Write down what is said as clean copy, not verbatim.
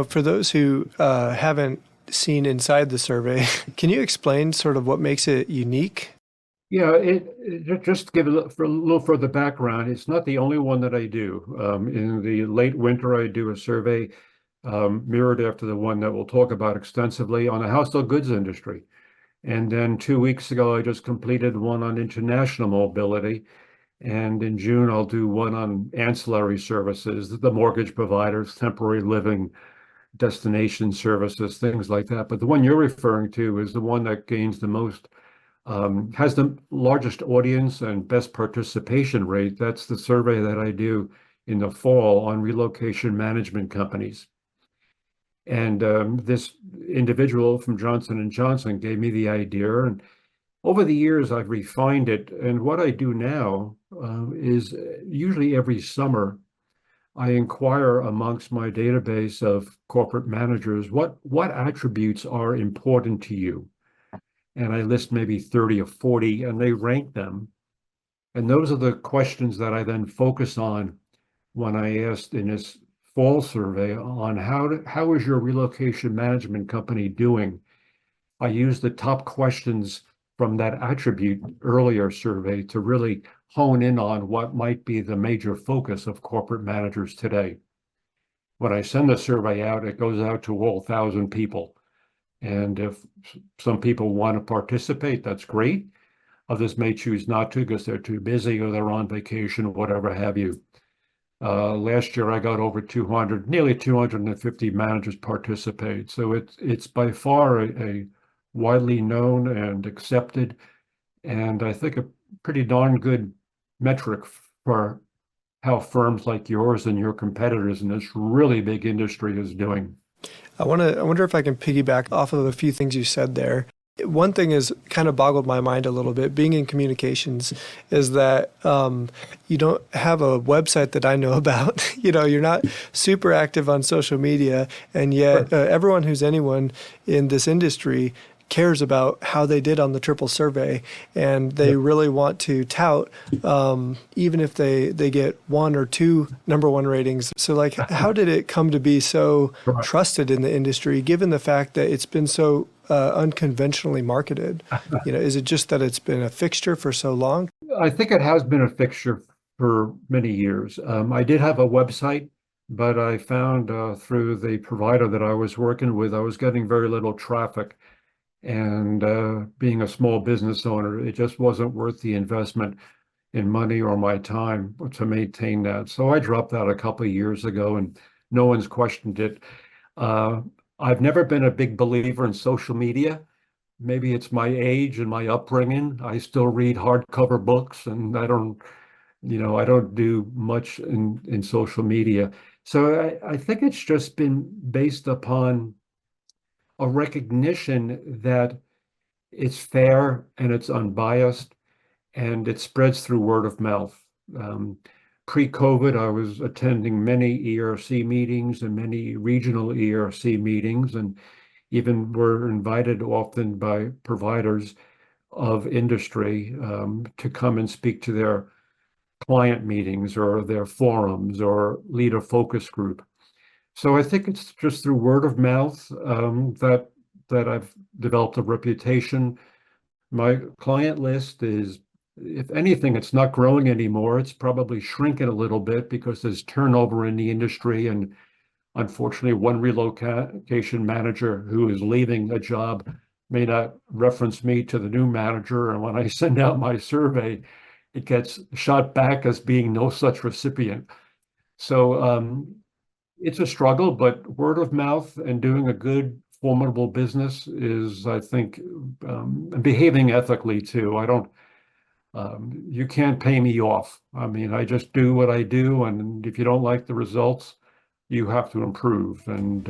For those who haven't seen inside the survey, can you explain sort of what makes it unique? Yeah, just to give a little further background, it's not the only one that I do. In the late winter, I do a survey mirrored after the one that we'll talk about extensively on the household goods industry. And then 2 weeks ago, I just completed one on international mobility. And in June, I'll do one on ancillary services, the mortgage providers, temporary living, destination services, things like that. But the one you're referring to is the one that gains the most, has the largest audience and best participation rate. That's the survey that I do in the fall on relocation management companies. And this individual from Johnson and Johnson gave me the idea, and over the years I've refined it. And what I do now is usually every summer I inquire amongst my database of corporate managers what attributes are important to you, and I list maybe 30 or 40, and they rank them. And those are the questions that I then focus on when I asked in this fall survey on how is your relocation management company doing. I used the top questions from that attribute earlier survey to really hone in on what might be the major focus of corporate managers today. When I send the survey out, it goes out to all 1,000 people. And if some people want to participate, that's great. Others may choose not to because they're too busy or they're on vacation or whatever have you. Last year, I got over 200, nearly 250 managers participate. So it's by far a widely known and accepted, and I think a pretty darn good metric for how firms like yours and your competitors in this really big industry is doing. I wonder if I can piggyback off of a few things you said there. One thing is kind of boggled my mind a little bit, being in communications, is that you don't have a website that I know about. You're not super active on social media, and yet Sure. everyone who's anyone in this industry cares about how they did on the Trippel survey, and they Yep. really want to tout, even if they get one or two number one ratings. So, like, how did it come to be so Right. trusted in the industry, given the fact that it's been so unconventionally marketed? Is it just that it's been a fixture for so long? I think it has been a fixture for many years. I did have a website, but I found through the provider that I was working with, I was getting very little traffic. And being a small business owner, it just wasn't worth the investment in money or my time to maintain that. So I dropped that a couple of years ago, and no one's questioned it. Uh, I've never been a big believer in social media. Maybe it's my age and my upbringing. I still read hardcover books, and I don't do much in social media. So I think it's just been based upon a recognition that it's fair and it's unbiased and it spreads through word of mouth. Um, Pre-COVID, I was attending many ERC meetings and many regional ERC meetings, and even were invited often by providers of industry to come and speak to their client meetings or their forums or lead a focus group. So I think it's just through word of mouth that I've developed a reputation. My client list is, if anything, it's not growing anymore. It's probably shrinking a little bit because there's turnover in the industry. And unfortunately, one relocation manager who is leaving a job may not reference me to the new manager. And when I send out my survey, it gets shot back as being no such recipient. So it's a struggle, but word of mouth and doing a good, formidable business is, I think, behaving ethically too. I don't, you can't pay me off. I mean, I just do what I do, and if you don't like the results, you have to improve. And